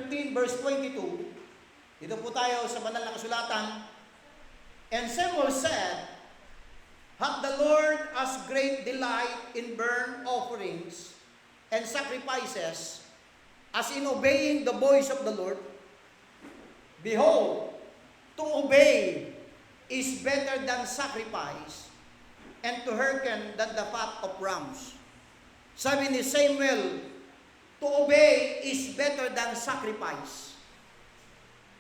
13, verse 22, dito po tayo sa banal na kasulatan. And Samuel said, hath the Lord as great delight in burnt offerings and sacrifices as in obeying the voice of the Lord? Behold, to obey is better than sacrifice, and to hearken than the fat of rams. Sabi ni Samuel, to obey is better than sacrifice.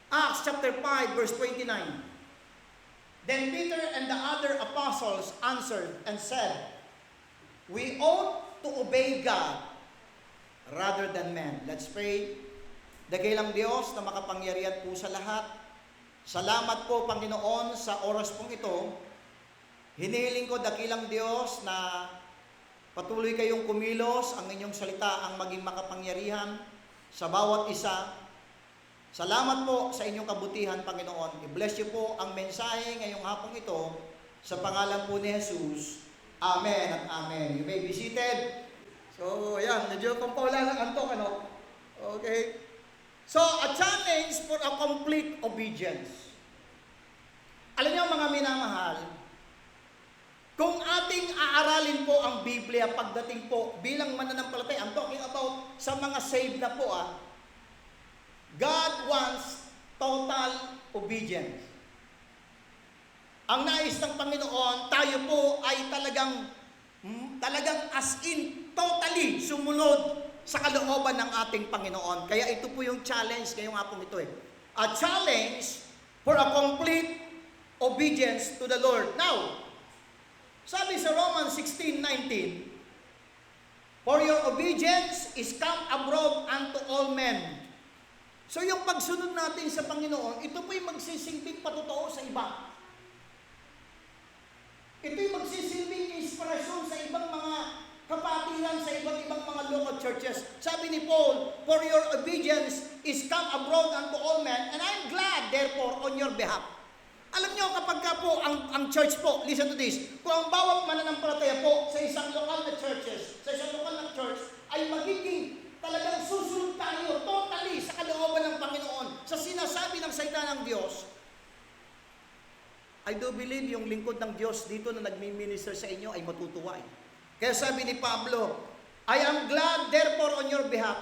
Acts chapter 5, verse 29. Then Peter and the other apostles answered and said, we ought to obey God rather than men. Let's pray. Dakilang Diyos na makapangyarihan po sa lahat, salamat po Panginoon sa oras pong ito. Hinihiling ko dakilang Diyos na patuloy kayong kumilos, ang inyong salita ang maging makapangyarihan sa bawat isa. Salamat po sa inyong kabutihan, Panginoon. I-bless you po ang mensahe ngayong hapong ito sa pangalan po ni Jesus. Amen at amen. You may be seated. So, ayan, medyo pampawala ng antok, ano? Okay. So, a challenge for a complete obedience. Alam niyo mga minamahal, kung ating aaralin po ang Biblia pagdating po bilang mananampalataya, I'm talking about sa mga saved na po God wants total obedience. Ang nais ng Panginoon, tayo po ay talagang as in, totally sumunod sa kalooban ng ating Panginoon. Kaya ito po yung challenge ngayong hapong ito . A challenge for a complete obedience to the Lord. Now, sabi sa Romans 16:19, for your obedience is come abroad unto all men. So yung pagsunod natin sa Panginoon, ito po yung magsisilbing patotoo sa iba. Ito yung magsisilbing inspirasyon sa ibang mga kapatiran, sa iba't ibang mga local churches. Sabi ni Paul, for your obedience is come abroad unto all men, and I'm glad therefore on your behalf. Alam nyo, kapag ka po ang church po, listen to this, kung ang bawat mananampalataya po sa isang lokal na churches, sa isang lokal na church, ay magiging talagang susunod tayo totally sa kalooban ng Panginoon, sa sinasabi ng salita ng Diyos, I do believe yung lingkod ng Diyos dito na nagmi-minister sa inyo ay matutuwa . Kaya sabi ni Pablo, I am glad therefore on your behalf,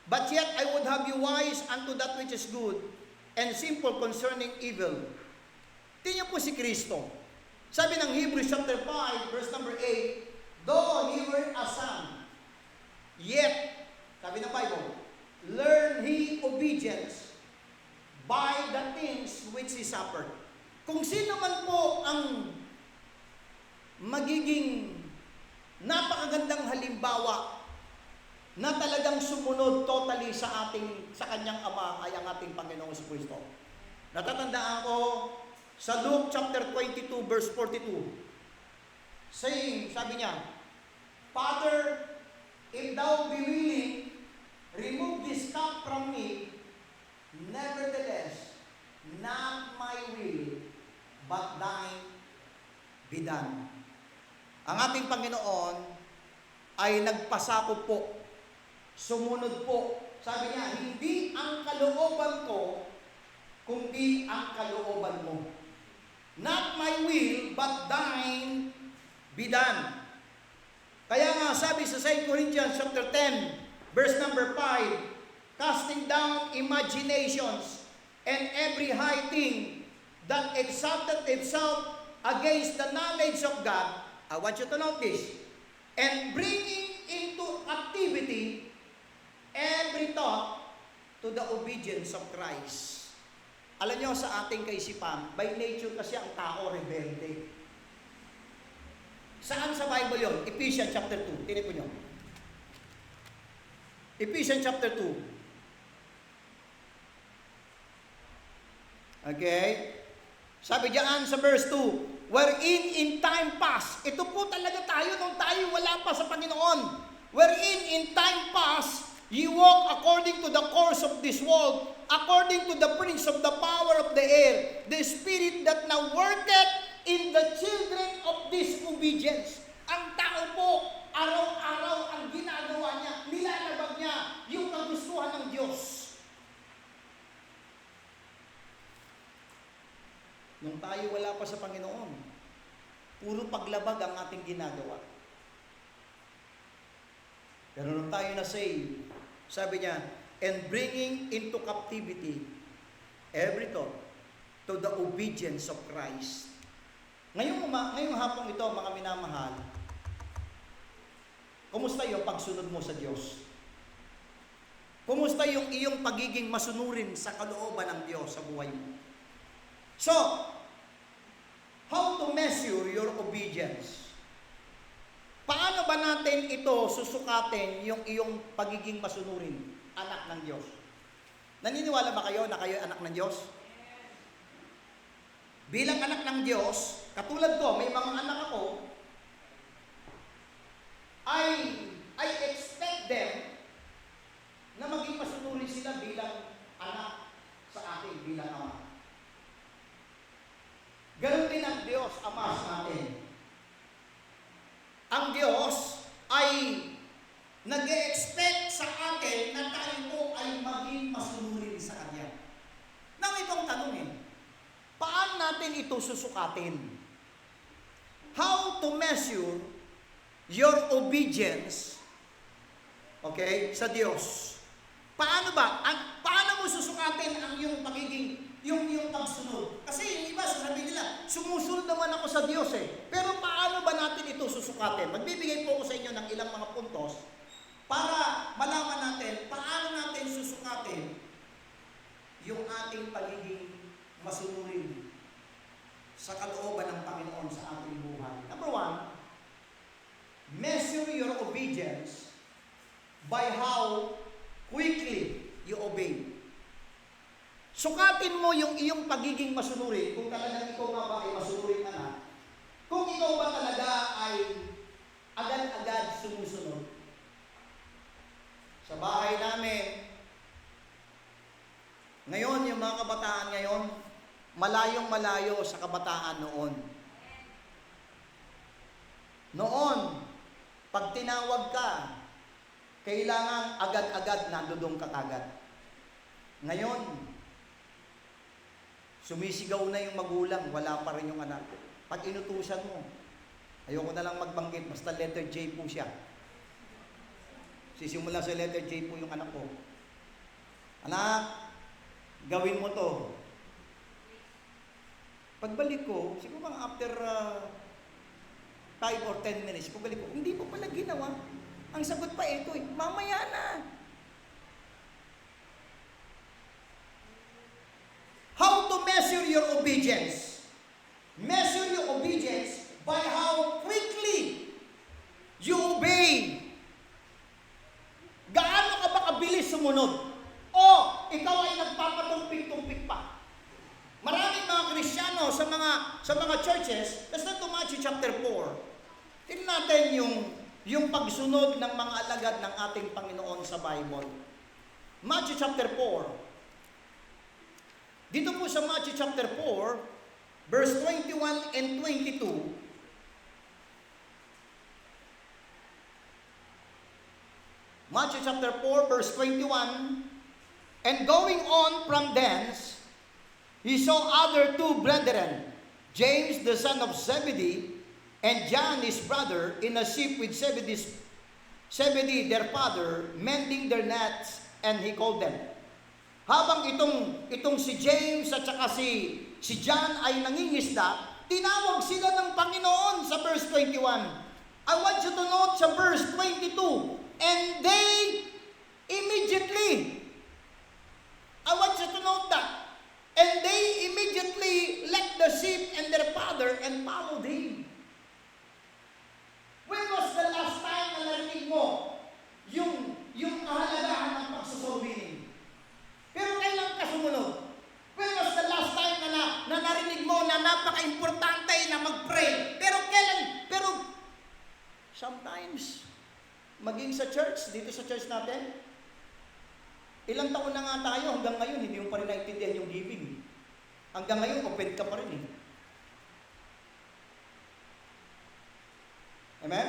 but yet I would have you wise unto that which is good, and simple concerning evil. Tingnan po si Kristo. Sabi ng Hebrews chapter 5, verse number 8, though he were a son, yet, sabi ng Bible, learn he obedience by the things which he suffered. Kung sino man po ang magiging napakagandang halimbawa na talagang sumunod totally sa kanyang Ama ay ang ating Panginoong Kristo. Natatandaan ko sa Luke chapter 22 verse 42. Saying, sabi niya, Father, if thou be willing, remove this cup from me, nevertheless, not my will, but thine be done. Ang ating Panginoon ay nagpasakop po, sumunod po. Sabi niya, hindi ang kalooban ko, kundi ang kalooban mo. Not my will, but thine be done. Kaya nga sabi sa 2 Corinthians chapter 10, verse number 5, casting down imaginations and every high thing that exalted itself against the knowledge of God, I want you to note this, and bringing into activity every thought to the obedience of Christ. Alam niyo, sa ating kaisipan, by nature kasi ang tao rebelde. Saan sa Bible yun? Ephesians chapter 2. Tinip niyo. Ephesians chapter 2. Okay? Sabi diyan sa verse 2, wherein in time past, ito po talaga tayo nung tayo wala pa sa Panginoon. Wherein in time past, ye walk according to the course of this world, according to the prince of the power of the air, the spirit that now worketh in the children of disobedience. Ang tao po, araw-araw ang ginagawa niya, nilalabag niya yung kagustuhan ng Diyos. tayo wala pa sa Panginoon. Puro paglabag ang ating ginagawa. Pero nung tayo na save, sabi niya, and bringing into captivity every thought to the obedience of Christ. Ngayong hapong ito, mga minamahal, kumusta yung pagsunod mo sa Diyos? Kumusta yung iyong pagiging masunurin sa kalooban ng Diyos sa buhay mo? So, how to measure your obedience? Paano ba natin ito susukatin yung iyong pagiging masunurin, anak ng Diyos? Naniniwala ba kayo na kayo anak ng Diyos? Bilang anak ng Diyos, katulad ko, may mga anak ako, I expect them na maging masunurin sila bilang anak sa akin, bilang ama. Ganon din ang Diyos, Ama sa atin. Ang Diyos ay nag-e-expect sa atin na tayo po ay maging masunurin sa Kanya. Nang itong tanongin, paano natin ito susukatin? How to measure your obedience, okay, sa Diyos? Paano ba? Paano mo susukatin ang iyong pagiging, yung pagsunod? Kasi yung iba, sasabihin nila, sumusunod naman ako sa Diyos eh. Pero paano ba natin ito susukatin? Magbibigay po ako sa inyo ng ilang mga puntos para malaman natin paano natin susukatin yung ating pagiging masunurin sa kalooban ng Panginoon sa ating buhay. Number 1, measure your obedience by how quickly you obey. Sukatin mo yung iyong pagiging masunurin, kung talagang ikaw nga ba ay masunurin anak, kung ikaw ba talaga ay agad-agad sumusunod. Sa bahay namin, ngayon, yung mga kabataan ngayon, malayong malayo sa kabataan noon. Noon, pag tinawag ka, kailangan agad-agad nandudong ka kagad. Ngayon, sumisigaw na yung magulang, wala pa rin yung anak. Pag inutusan mo, ayoko na lang magbanggit, basta letter J po siya. Sisimula sa letter J po yung anak ko. Anak, gawin mo to. Pagbalik ko, siguro mga after 5 or 10 minutes, pagbalik ko, hindi po pala ginawa. Ang sagot pa ito, mamaya na. How to measure your obedience? Measure your obedience by how quickly you obey. Gaano ka ba kabilis sumunod? O ikaw ay nagpapatumpik-tumpik pa? Maraming mga Kristiyano sa mga churches, let's go to Matthew chapter 4. Tingnan natin yung pagsunod ng mga alagad ng ating Panginoon sa Bible. Matthew chapter 4. Dito po sa Matthew chapter 4, verse 21 and 22, Matthew chapter 4, verse 21, and going on from thence, he saw other two brethren, James the son of Zebedee, and John his brother, in a ship with Zebedee their father, mending their nets, and he called them. Habang itong si James at saka si John ay nangingisda, tinawag sila ng Panginoon sa verse 21. I want you to note sa verse 22, and they immediately, I want you to note that, and they immediately left the ship and their father and followed him. When was the last time na narinig mo yung kahalagahan ng pagsusurwining? Pero kailan ka sumunod? When was the last time na narinig mo na napaka-importante na mag-pray? Pero sometimes, maging sa church, dito sa church natin, ilang taon na nga tayo, hanggang ngayon, hindi mo pa rin naintindihan yung giving. Hanggang ngayon, open ka pa rin eh. Amen?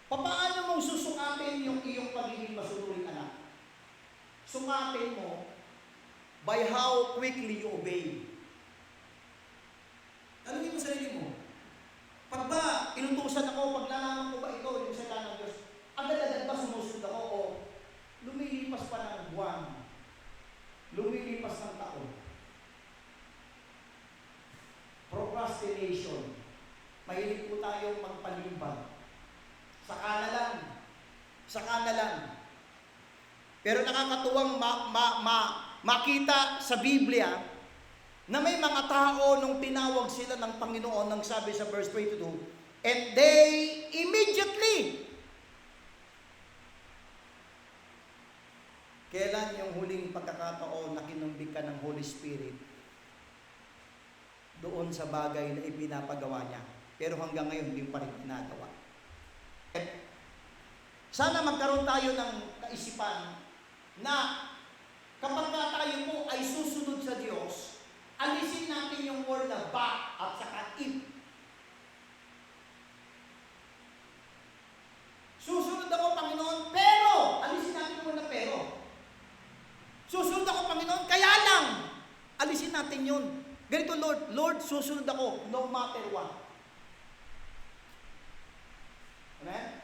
Paano mong susukatin yung iyong pagiging masunuring anak? Sukatin mo by how quickly you obey. tayong magpaliban. Saka na lang. Saka na lang. Pero nakakatuwang makita sa Biblia na may mga tao nung tinawag sila ng Panginoon, nang sabi sa verse 22, and they immediately. Kailan yung huling pagkakataon na kinumbik ka ng Holy Spirit doon sa bagay na ipinapagawa niya? Pero hanggang ngayon, hindi pa rin ginagawa. Sana magkaroon tayo ng kaisipan na kapag tayo po ay susunod sa Diyos, alisin natin yung word na but at saka if. Susunod ako, Panginoon, pero, alisin natin muna pero. Susunod ako, Panginoon, kaya lang. Alisin natin yun. Ganito, Lord, susunod ako, no matter what. Amen?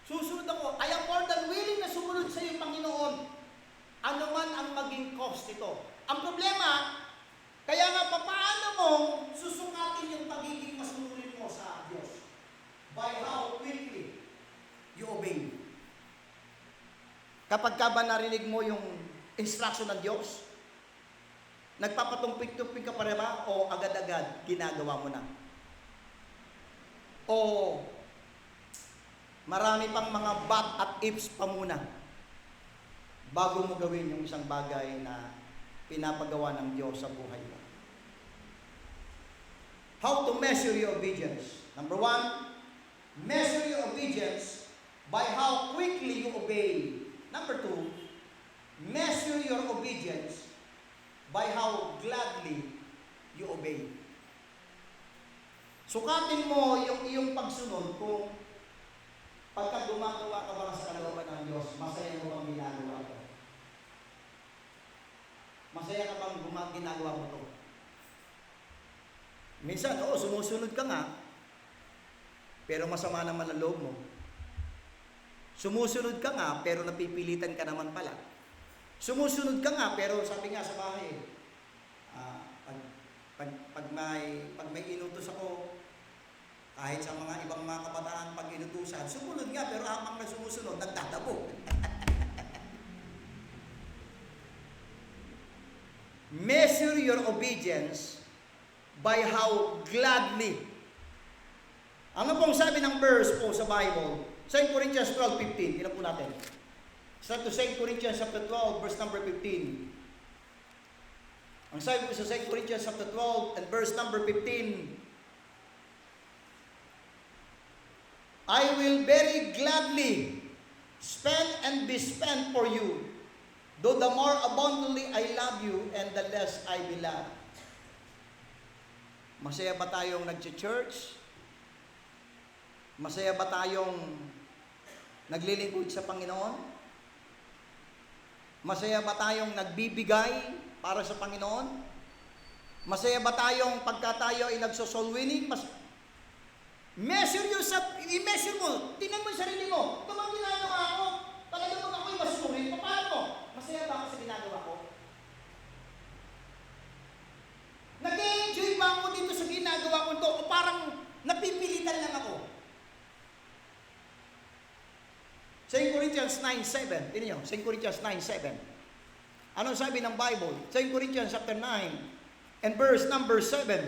Susunod ako. I am more than willing na sumunod sa iyo, Panginoon. Ano man ang maging cost ito. Ang problema, kaya nga, paano mo susukatin yung pagiging masunurin mo sa Diyos? By how quickly you obey. Kapag ka ba narinig mo yung instruction ng Diyos, nagpapatumpik-tumpik ka pa rin ba? O agad-agad ginagawa mo na? O marami pang mga but at ifs pa muna bago mo gawin yung isang bagay na pinapagawa ng Diyos sa buhay mo. How to measure your obedience? Number 1, measure your obedience by how quickly you obey. Number 2, measure your obedience by how gladly you obey. Sukatin mo yung iyong pagsunod kung pagka gumagawa ka ba sa kalooban ng Diyos, masaya mo bang ginagawa ko? Masaya ka bang ginagawa mo ito? Minsan, sumusunod ka nga, pero masama naman ang loob mo. Sumusunod ka nga, pero napipilitan ka naman pala. Sumusunod ka nga, pero sabi nga sa bahay, pag may inutos ako, kahit sa mga ibang mga kabataan pag inutusan, sumunod nga, pero habang na sumusunod, nagtatabo. Measure your obedience by how gladly. Ano pong sabi ng verse po sa Bible? 2 Corinthians 12:15. Tingnan po natin. Sa 2 Corinthians chapter 12, verse number 15. Ang sabi po sa 2 Corinthians chapter 12 and verse number 15, I will very gladly spend and be spent for you, though the more abundantly I love you and the less I be loved. Masaya ba tayong nag-church? Masaya ba tayong naglilingkod sa Panginoon? Masaya ba tayong nagbibigay para sa Panginoon? Masaya ba tayong pagka tayo ay nagso-soul winning? Measure yourself, i-measure mo, tingnan mo yung sarili mo. Ito bang ginagawa ko? Talaga bang ako'y masunurin? Paano? Masaya ba ako sa ginagawa ko? Nag-enjoy ba ako dito sa ginagawa ko ito? O parang napipilitan lang ako? 2 Corinthians 9:7. Tingnan nyo, 2 Corinthians 9:7. Anong sabi ng Bible? 2 Corinthians chapter 9 and verse number 7.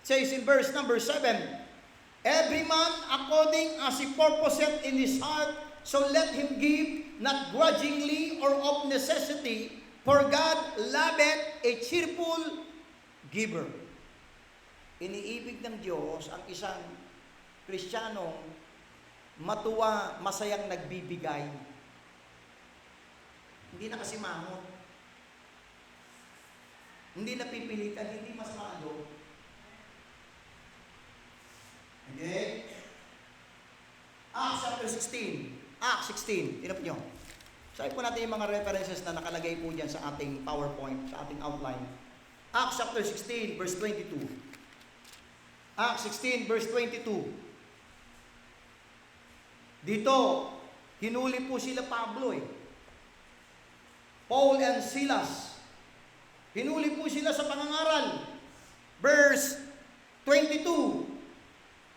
Says in verse number 7, every man according as he purposeth in his heart, so let him give, not grudgingly or of necessity, for God loveth a cheerful giver. Iniibig ng Diyos ang isang Kristiyanong matuwa, masayang nagbibigay. Hindi na kasi mangot. Hindi napipilitan, hindi masama ang loob. Okay? Acts chapter 16. Acts 16. Tingnan po nyo. Sabi po natin yung mga references na nakalagay po dyan sa ating PowerPoint, sa ating outline. Acts chapter 16, verse 22. Acts 16, verse 22. Dito, hinuli po sila Pablo eh. Paul and Silas. Hinuli po sila sa pangangaral. Verse 22.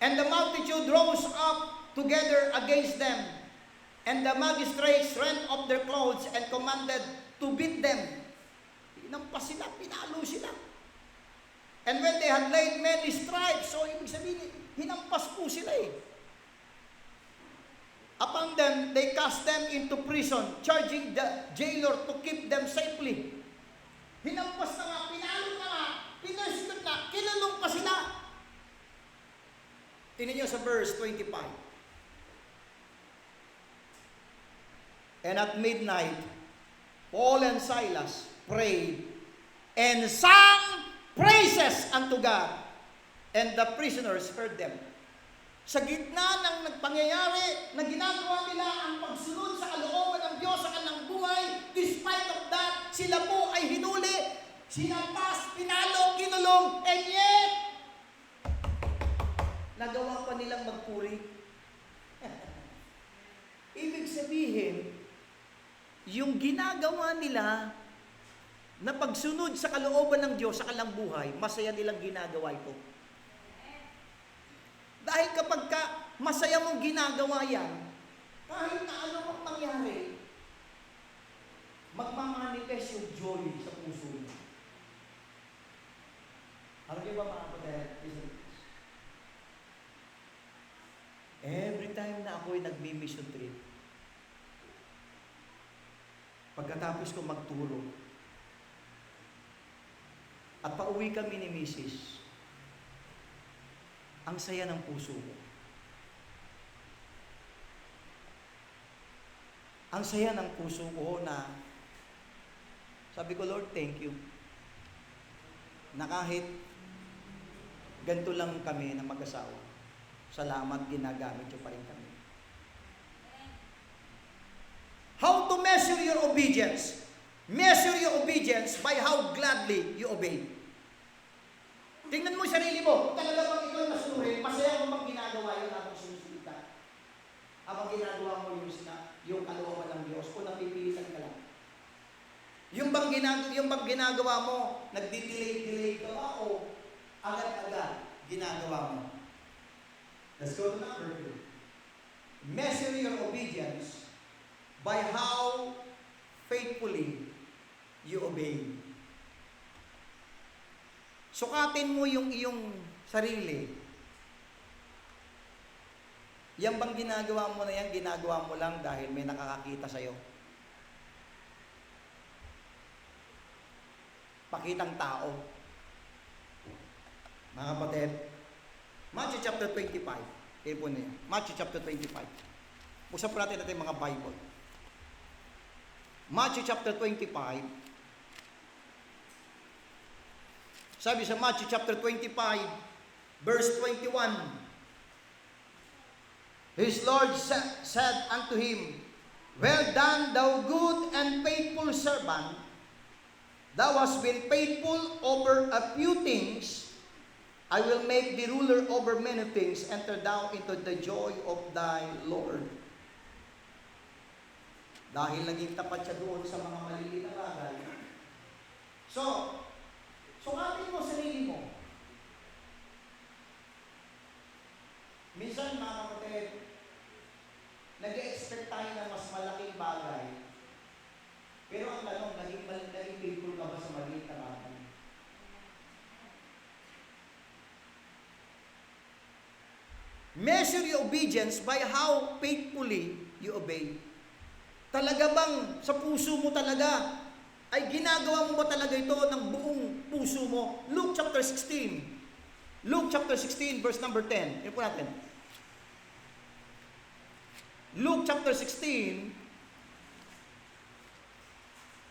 And the multitude rose up together against them. And the magistrates rent off their clothes and commanded to beat them. Hinampas sila, pinalo sila. And when they had laid many stripes, so ibig sabihin, hinampas po sila eh. Upon them, they cast them into prison, charging the jailer to keep them safely. Hinampas na nga, pinalo na nga, pinarsikot na, kinulong pa sila. Tingnan niyo sa verse 25. And at midnight, Paul and Silas prayed and sang praises unto God, and the prisoners heard them. Sa gitna ng nagpangyayari na ginagawa nila ang pagsunod sa kalooban ng Diyos sa kanilang buhay, despite of that, sila po ay hinuli, sinampas, pinalo, kinulong, and yet, nagawa pa nilang magpuri. Ibig sabihin, yung ginagawa nila na pagsunod sa kalooban ng Diyos sa kanilang buhay, masaya nilang ginagawa ito. Dahil kapag masaya mong ginagawa yan, kahit na ano mang mangyari, magmamanifest yung joy sa puso mo. Alam niyo ba mga kapatid? Every time na ako'y nagmi-mission trip, pagkatapos ko magturo, at pauwi kami ni Mrs., ang saya ng puso ko. Ang saya ng puso ko na sabi ko, Lord, thank you. Na kahit ganito lang kami na mag-asawa, salamat, ginagamit nyo pa rin kami. How to measure your obedience? Measure your obedience by how gladly you obey. Tingnan mo sarili mo, kung talaga bang ikaw nasunurin, masaya mo bang ginagawa yun habang sinusunod ka? Habang ginagawa mo yung kalooban ng Diyos, o napipilitan ka lang? Yung bang ginagawa mo, nagdi-delay ka ba, o agad-agad ginagawa mo? Let's go to number 2. Measure your obedience by how faithfully you obey. Sukatin mo yung iyong sarili. Yan bang ginagawa mo na yan, ginagawa mo lang dahil may nakakakita sa'yo? Pakitang tao. Mga kapatid, Matthew chapter 25. Kayo po na yan. Matthew chapter 25. Usap natin mga Bible. Matthew chapter 25. Sabi sa Matthew chapter 25, verse 21, His Lord said unto him, Well done, thou good and faithful servant. Thou hast been faithful over a few things. I will make thee ruler over many things. Enter thou into the joy of thy Lord. Dahil naging tapat siya doon sa mga maliliit na bagay. So, sukatin mo sarili mo. Minsan, mga kapatid, nag-expect tayo ng mas malaking bagay. Pero ang tanong, naging faithful ka ba sa maliit na bagay? Measure your obedience by how faithfully you obey. Talaga bang sa puso mo talaga ay ginagawa mo ba talaga ito ng buong puso mo? Luke chapter 16. Luke chapter 16 verse number 10. Yan po natin. Luke chapter 16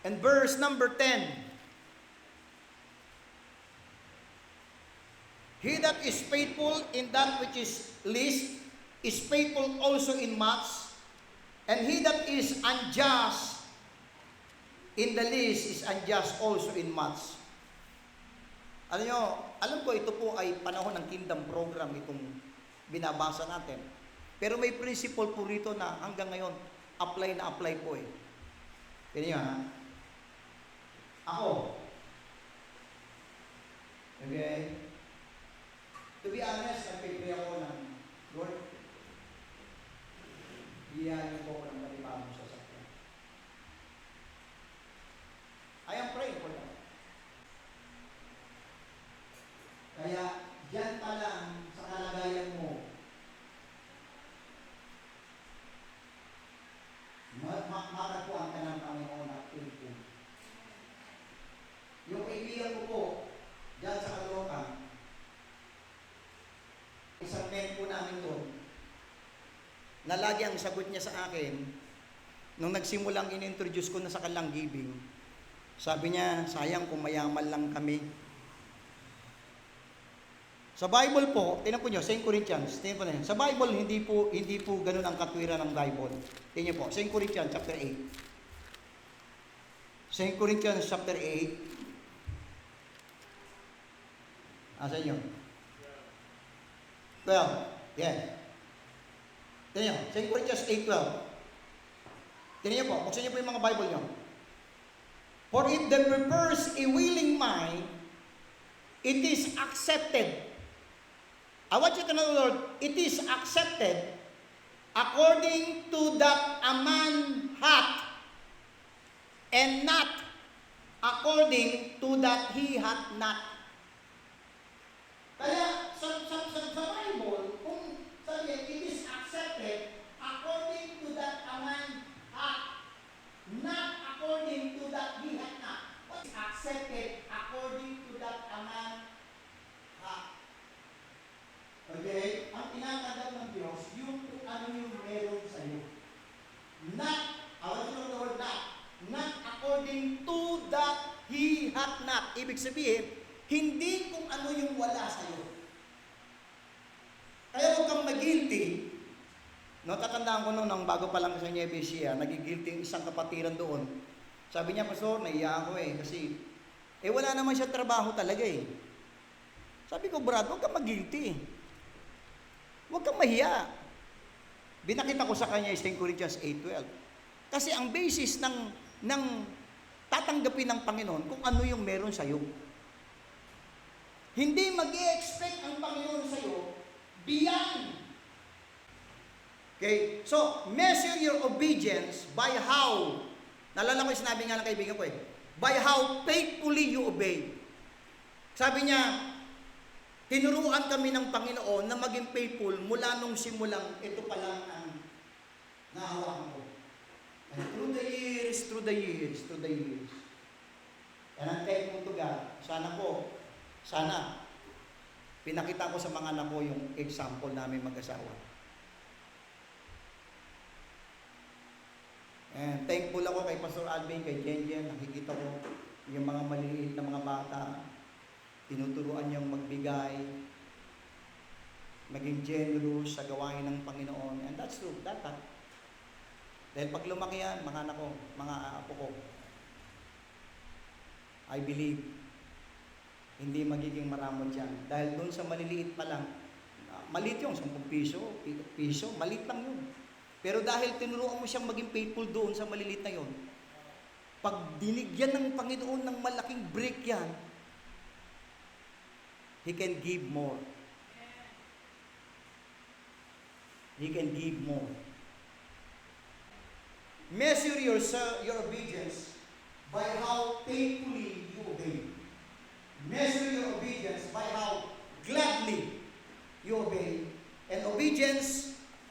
and verse number 10. He that is faithful in that which is least is faithful also in much. And he that is unjust in the least is unjust also in much. Alam ko ito po ay panahon ng kingdom program itong binabasa natin. Pero may principle po rito na hanggang ngayon, apply na apply po eh. Kaya nyo ha? Ako. Okay? To be honest, nagpipray ako ng bibigyan niyo po ako ng panibagong sasakyan. I am praying for that. Kaya, diyan pa lang sa kalagayan mo, makatagpuan ka ng Panginoon at faithful. Yung kaibigan ko po, diyan sa Caloocan, isang men po namin doon, na lagi ang sagot niya sa akin, nung nagsimulang in-introduce ko na sa kanilang giving, sabi niya, sayang kung mayaman lang kami. Sa Bible po, tingnan po niyo, 2 Corinthians, tingnan po niyo. Sa Bible, hindi po ganun ang katwiran ng Bible. Tingnan po, 2 Corinthians chapter 8. 2 Corinthians chapter 8. Asan niyo? 12. Yes. Tingnan niyo, 2 Corinthians 8:12. Tingnan niyo po, buksan niyo po yung mga Bible niyo. For if there prefers a willing mind, it is accepted. I want you to know, Lord, it is accepted according to that a man hath, and not according to that he hath not. Kaya sa Bible, kung sabihin, it is accepted according to that a man hath, not according to that he hath not. What is accepted according to that a man hath? Okay? Ang tinatanggap ng Diyos, yung kung ano yung meron sa iyo. Not, I want you to know the word not according to that he hath not. Ibig sabihin, hindi kung ano yung wala sa iyo. Kaya huwag kang mag-guilty. No, tatandaan ko nung bago pa lang sa Nueva Ecija, nagigilty yung isang kapatiran doon. Sabi niya, Pastor, naiya ako kasi, wala naman siya trabaho talaga Sabi ko, Brad, huwag kang mag-guilty. Huwag kang mahiya. Binakita ko sa kanya 2 Corinthians 8:12. Kasi ang basis ng tatanggapin ng Panginoon kung ano yung meron sa iyo. Hindi mag-i-expect ang Panginoon sa iyo beyond. Okay? So, measure your obedience by how, nalala ko yung sinabi nga ng kaibigan ko by how faithfully you obey. Sabi niya, tinuruan kami ng Panginoon na maging faithful mula nung simulang ito pa lang ang nahawakan ko. And through the years, and I'm thankful to God. Sana, pinakita ko sa mga anak ko yung example namin mag-asawa. And thankful ako kay Pastor Alvin, kay Jenjen, nakikita ko yung mga maliliit na mga bata, tinuturuan niyang magbigay, maging generous sa gawain ng Panginoon. And that's true, dapat. Dahil pag lumaki yan, mga anak ko, mga apo ko, I believe, hindi magiging maramot yan. Dahil doon sa maliliit pa lang, maliit yung 10 piso, maliit lang yun. Pero dahil tinuruan mo siyang maging faithful doon sa maliliit na yun, pag dinigyan ng Panginoon ng malaking break yan, He can give more. He can give more. Measure your obedience by how faithfully you obey. Measure your obedience by how gladly you obey.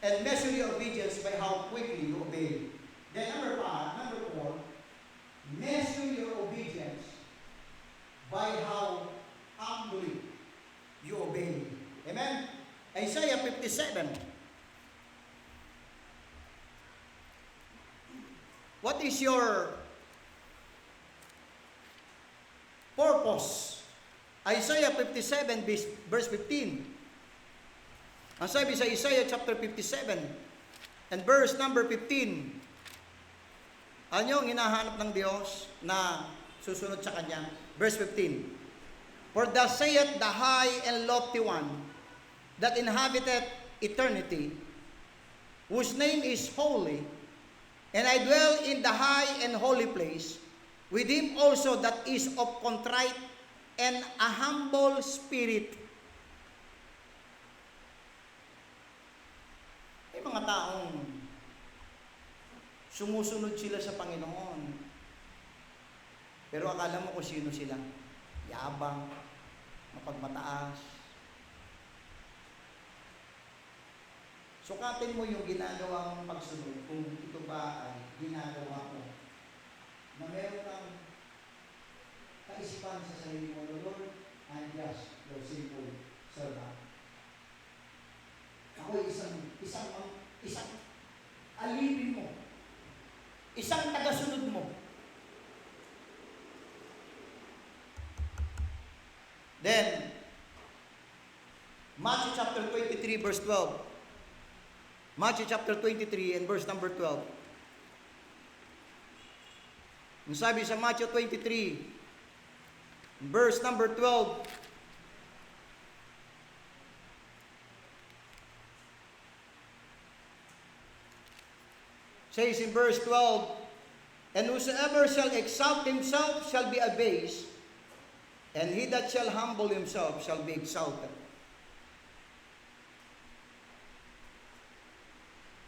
And measure your obedience by how quickly you obey. Then number 4, measure your obedience by how humbly you obey. Amen? Isaiah 57. What is your purpose? Isaiah 57 verse 15. Ang sabi sa Isaiah chapter 57 and verse number 15. Ano yung hinahanap ng Diyos na susunod sa Kanya? Verse 15. For thus saith the high and lofty one that inhabiteth eternity, whose name is holy, and I dwell in the high and holy place, with him also that is of contrite and a humble spirit. May mga taong Sumusunod sila sa Panginoon. Pero akala mo kung sino sila? Yabang, mapagmataas. Sukatin mo yung ginagawa mong pagsunod kung ito ba ay ginagawa mo na meron kang kaisipan sa sarili mo, Lord, I'm just your simple servant. Ako isang alipin mo, isang tagasunod mo. Then, Matthew chapter 23 verse 12. Matthew chapter 23 and verse number 12. Ang sabi sa Matthew 23, verse number 12, says in verse 12, and whosoever shall exalt himself shall be abased, and he that shall humble himself shall be exalted.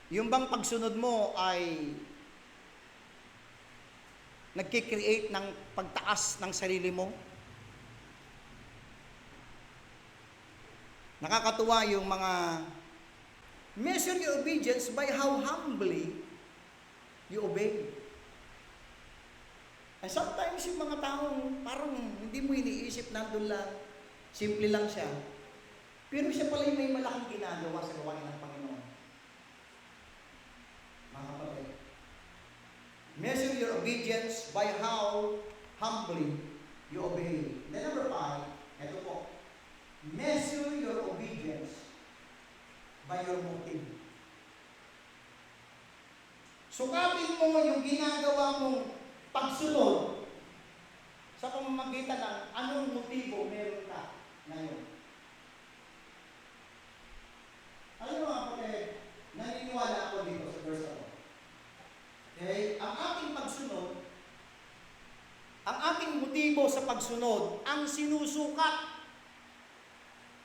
Yung bang pagsunod mo ay nagkikreate ng pagtaas ng sarili mo? Nakakatuwa yung mga measure your obedience by how humbly you obey. And sometimes yung mga taong parang hindi mo iniisip, nandun lang, simple lang siya. Pero siya pala yung may malaking ginagawa sa gawain ng Panginoon. Mga kapatid, measure your obedience by how humbly you obey. Then number 5, ito po, measure your obedience by your motive. Sukatin mo yung ginagawa mong pagsunod sa pamamagitan ng anong motibo meron ka ngayon. Alam mo kapatid, naniniwala ako dito sa verse ako. Okay? Ang ating pagsunod, ang ating motibo sa pagsunod, ang sinusukat,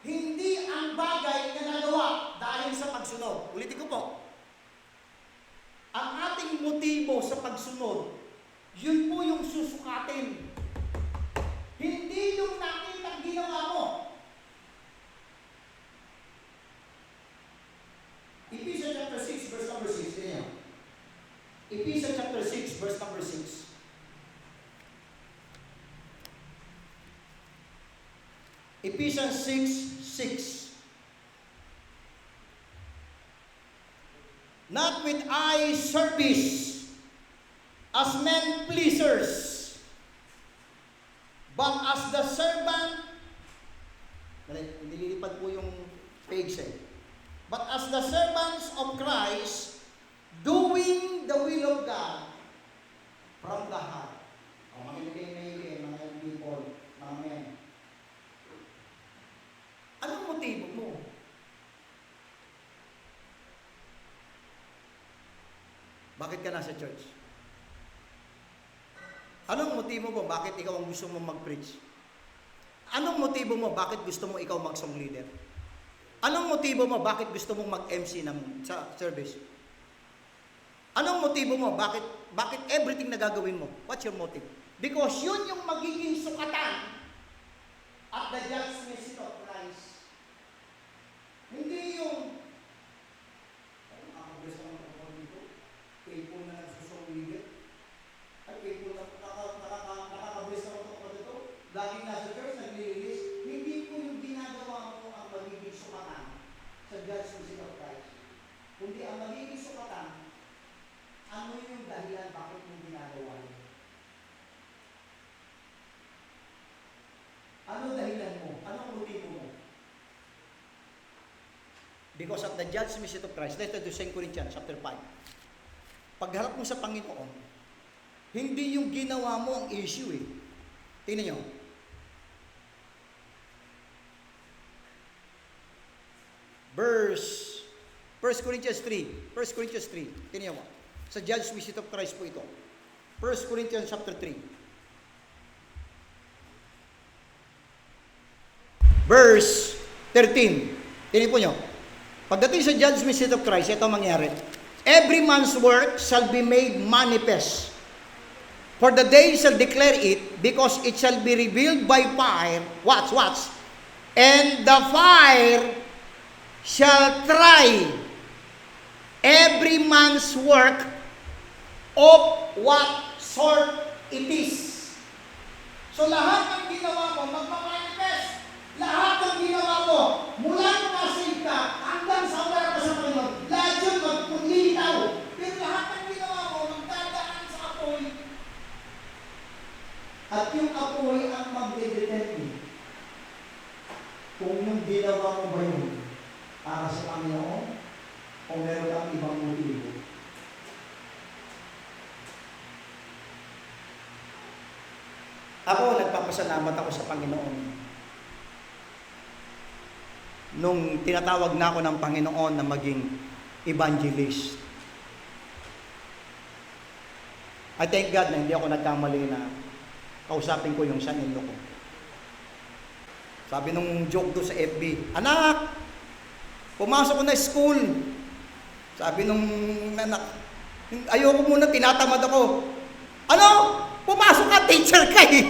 hindi ang bagay na nagawa dahil sa pagsunod. Ulitin ko po. Ang ating motibo sa pagsunod, yun po yung susukatin. Hindi yung nakitang ginawa mo. Ephesians chapter 6, verse number 6. Ganyan. Ephesians chapter 6, verse number 6. Ephesians 6:6. Not with eye service as men pleasers, but as the servant. Nililipad po yung page eh. But as the servants of Christ, doing the will of God from the heart. O, makinig mga people, mga men. Anong motibo mo? Bakit ka nasa church? Anong motibo mo? Bakit ikaw ang gusto mong mag-preach? Anong motibo mo? Bakit gusto mo ikaw mag-song leader? Anong motibo mo? Bakit gusto mong mag-MC sa service? Anong motibo mo? Bakit everything na gagawin mo? What's your motive? Because yun yung magiging sukatan at the judgment seat of Christ. Hindi yung kayo po na nagsusong leader at kayo po nakakablis na ito dito laging nasa church, naglililis. Hindi po yung ginagawa mo ang magiging sukatan sa judgment seat of Christ, kundi ang magiging sukatan, ano yung dahilan bakit yung ginagawa niyo? Ano dahilan mo? Anong motibo mo? Because of the judgment seat of Christ. Let's do 2 Corinthians chapter 5. Pagharap mo sa Panginoon, hindi yung ginawa mo ang issue eh. Tingnan nyo. Verse 1 Corinthians 3. 1 Corinthians 3. Tingnan nyo. Sa judgment seat of Christ po ito. 1 Corinthians chapter 3. Verse 13. Tingnan po nyo. Pagdating sa judgment seat of Christ, ito mangyari. every man's work shall be made manifest. For the day shall declare it, because it shall be revealed by fire. Watch. And the fire shall try every man's work of what sort it is. So lahat ng ginawa mo, magpamanifest. Lahat ng ginawa mo, mula nung nasave ka, hanggang sa wala ka sa Panginoon, lahat yun maglilitaw. Pero lahat ng ginawa mo, magdadaan sa apoy. At yung apoy ang magdedetermine kung yung ginawa mo ba yun para sa Panginoon o meron kang ibang motibo. Ako, nagpapasalamat ako sa Panginoon. Nung tinatawag na ako ng Panginoon na maging evangelist. I thank God na hindi ako nagkamali na kausapin ko yung son-in-law ko. Sabi nung joke doon sa FB, "Anak, pumasok ko na school." Sabi nung anak, "Ayoko muna, tinatamad ako." "Ano? Pumasok ka, teacher ka eh."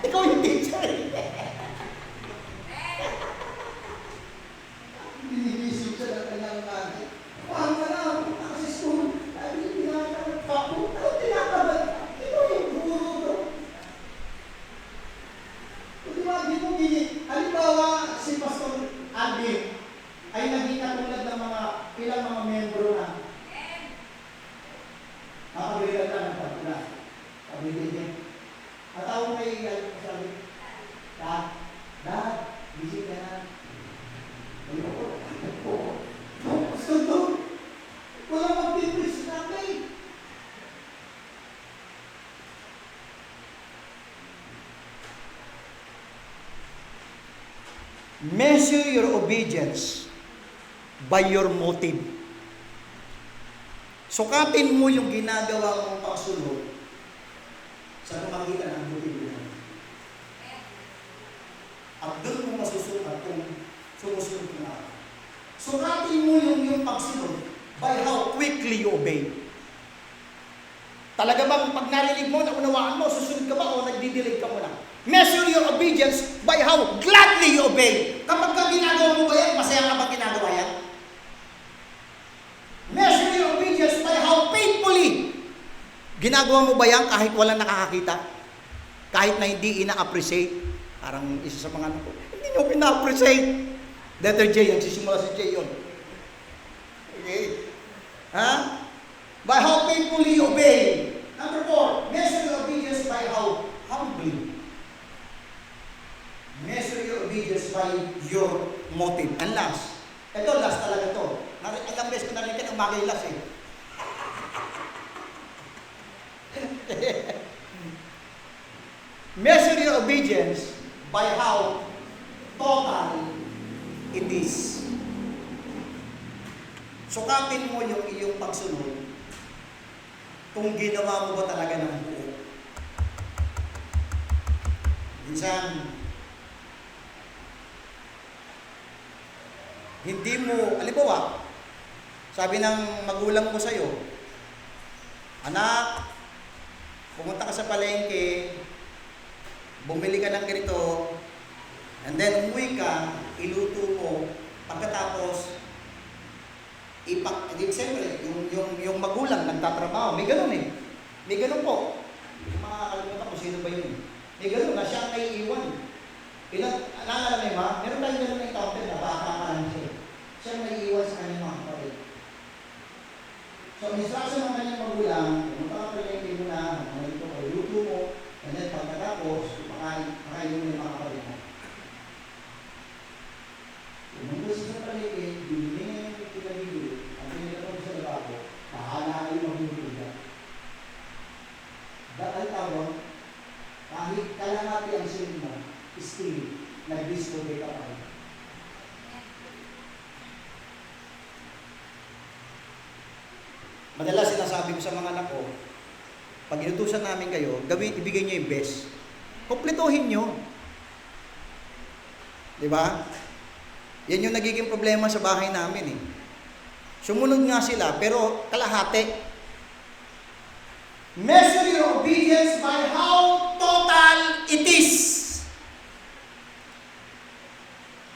Ikaw yung teacher eh. Binilisip siya ng kanyang nanay. "Paano ka na? Punta ka sa school." Sabi niya, "Tinatamad pa ako." "Ano tinatamad? Ikaw yung guro ko." Di ba, di mo halimbawa, si Pastor Alvin ay naging katulad ng ilang mga membro na nakabila lang ng pagkula. Pabibigyan. At ako kay sabi, Dad, busy ka na. Ayoko. Gusto to. Wala mag-depress natin. Measure your obedience by your motive. Sukatin mo yung ginagawa mong pagsunod sa pamagitan ng motive mo. At doon mo masusukat kung sumusunod ka na. Sukatin mo yung pagsunod by how quickly you obey. Talaga bang pag narinig mo, naunawaan mo, susunod ka ba o nagdidelay ka muna? Measure your obedience by how gladly you obey. Kapag ka ginagawa mo ba yan, masaya ka ba ginagawa yan? Measure your obedience by how faithfully. Ginagawa mo ba yan kahit walang nakakakita? Kahit na hindi ina-appreciate? Parang isa sa mga anak ko, hindi nyo ina-appreciate. Letter J, yung sisimula si J yun. Okay? Ha? By how faithfully you obey. Number 4, measure your obedience by how humbly. Measure your obedience by your motive. And last, ito last talaga to. Alam beses ko narinig ka ng bagay last eh. Measure your obedience by how total it is. Sukatin mo yung iyong pagsunod kung ginawa mo ba talaga ng buo. Minsan, hindi mo, halimbawa, sabi ng magulang mo sa'yo, "Anak, pumunta ka sa palengke, bumili ka ng ganito, and then umuwi ka, iluto mo, pagkatapos, siyempre, yung magulang nagtatrabaho, may ganun eh. May ganun po. Yung mga kakalimutan ko, sino ba yun? May ganun na siya ang naiiwan. Naalala mo ha? Meron tayong ganun na encounter na baka lang siya. Siya ang naiiwan sa kanyang mga kapatid. So, ang instruction ng kanyang magulang, pumunta ka pala yung muna, ito ko, iluto mo, and then pagkatapos, pakain mo yung mga kapatid mo. Pumunta siya sa palengke, bumili niya yung pinabili, at pinilapag sa lababo, pahala kayo magbibigyan. Dahil tawag, kahit kalahati ang sin mo, still, nag-disobey ka pa rin. Madalas sinasabi ko sa mga anak ko, pag inutusan namin kayo, ibigay nyo yung best. Kompletuhin nyo. Di ba? Yan yung nagiging problema sa bahay namin eh. Sumunod nga sila, pero kalahati. Measure your obedience by how total it is.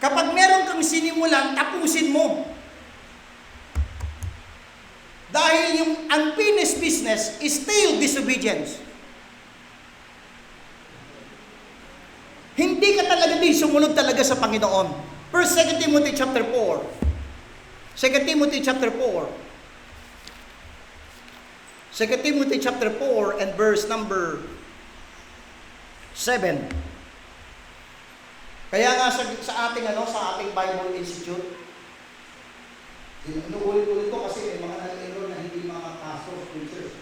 Kapag meron kang sinimulan, tapusin mo. Dahil yung unfinished business is still disobedience. Hindi ka talaga din sumunod talaga sa Panginoon. 1 Timothy chapter 4. 2 Timothy chapter 4. 2 Timothy chapter 4 and verse number 7. Kaya nga sa ating Bible Institute, inuulit-ulit ko kasi may mga nag-enroll na hindi mga pastors, preachers.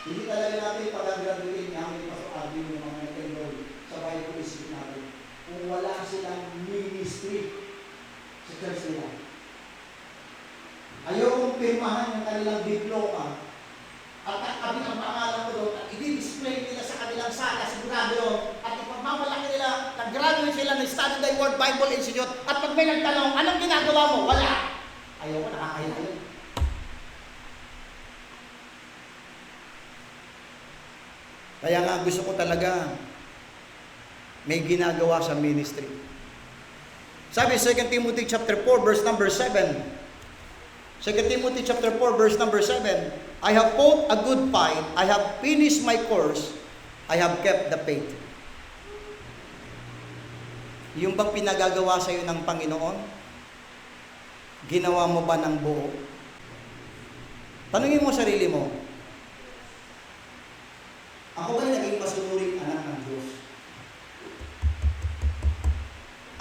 Hindi talaga natin pag-graduate niya, may pasok-abi yung mga nag-enroll sa Bible Institute natin. Kung wala silang ministry sa church nila. Ayaw kong pirmahan yung kanilang diploma at kami ang pangalan ko doon at i-display nila sa kanilang sala, sigurado yun, at ipagmamalaki nila, nag-graduate sila ng Study Thy Word Bible Institute, at pag may nagtanong, anong ginagawa mo? Wala. Ayaw ko, nakakaya yun. Kaya nga gusto ko talaga may ginagawa sa ministry. Sabi 2 Timothy chapter 4 verse number 7. 2 Timothy chapter 4 verse number 7. I have fought a good fight, I have finished my course, I have kept the faith. Yung bang pinagagawa sa iyo ng Panginoon? Ginawa mo ba ng buo? Tanungin mo sarili mo, ako ba'y naging masunuring anak ng Diyos?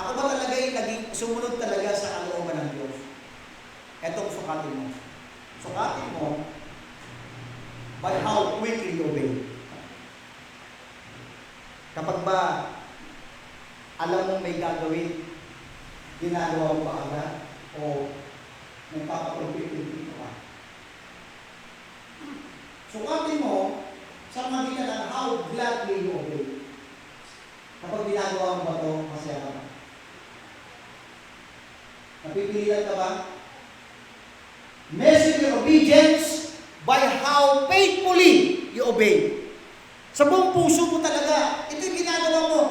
Ako ba talaga'y naging sumunod talaga sa kalooban ng Diyos? Etong sukatin mo. Sukatin mo by how quickly you obey. Kapag ba alam mo may gagawin, ginagawa mo ba agad? O nagpapakumpit-kumpit ka? Sukatin mo sa magitan ng how gladly you obey. Kapag ginagawa mo ba ito, masaya ka ba? Napipilitan ka ba? Measure your obedience by how faithfully you obey. Sa buong puso mo talaga, ito yung ginagawa mo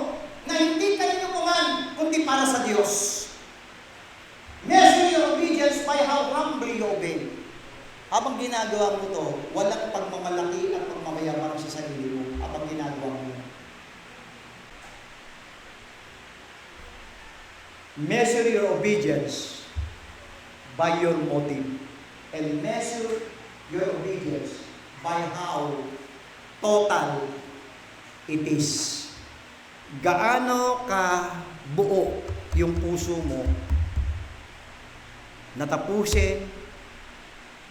na hindi kanino kuman, kundi para sa Diyos. Measure your obedience by how humbly you obey. Habang ginagawa mo ito, walang pagmamalaki at pagmamayabang sa sarili mo habang ginagawa mo. Measure your obedience by your motive. And measure your obedience by how total it is. Gaano ka buo yung puso mo na tapusin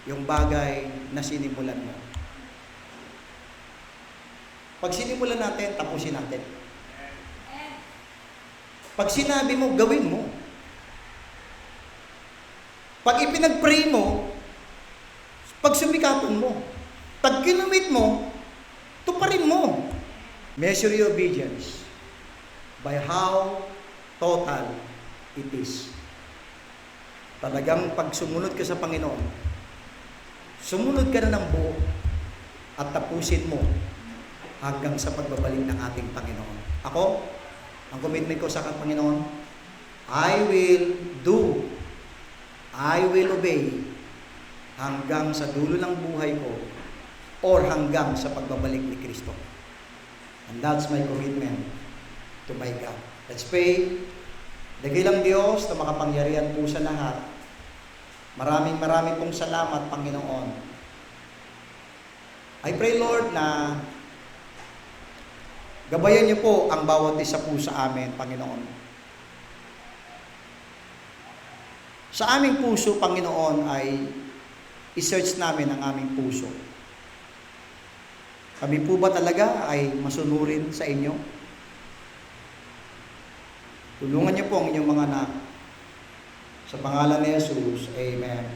yung bagay na sinimulan mo. Pag sinimulan natin, tapusin natin. Pag sinabi mo, gawin mo. Pag ipinag-pray mo, pag sumikapon mo, pag kinumit mo, tuparin mo. Measure your obedience by how total it is. Talagang pag sumunod ka sa Panginoon, sumunod ka na ng buo at tapusin mo hanggang sa pagbabalik ng ating Panginoon. Ako, ang commitment ko sa Panginoon, I will obey hanggang sa dulo ng buhay ko or hanggang sa pagbabalik ni Kristo. And that's my commitment to my God. Let's pray. Dakilang Diyos na makapangyarihan po sa lahat. Maraming pong salamat, Panginoon. I pray, Lord, na gabayan niyo po ang bawat isa po sa amin, Panginoon. Sa aming puso, Panginoon, ay i-search namin ang aming puso. Kami po ba talaga ay masunurin sa inyo? Tulungan niyo po ang inyong mga anak. Sa pangalan ni Jesus, Amen.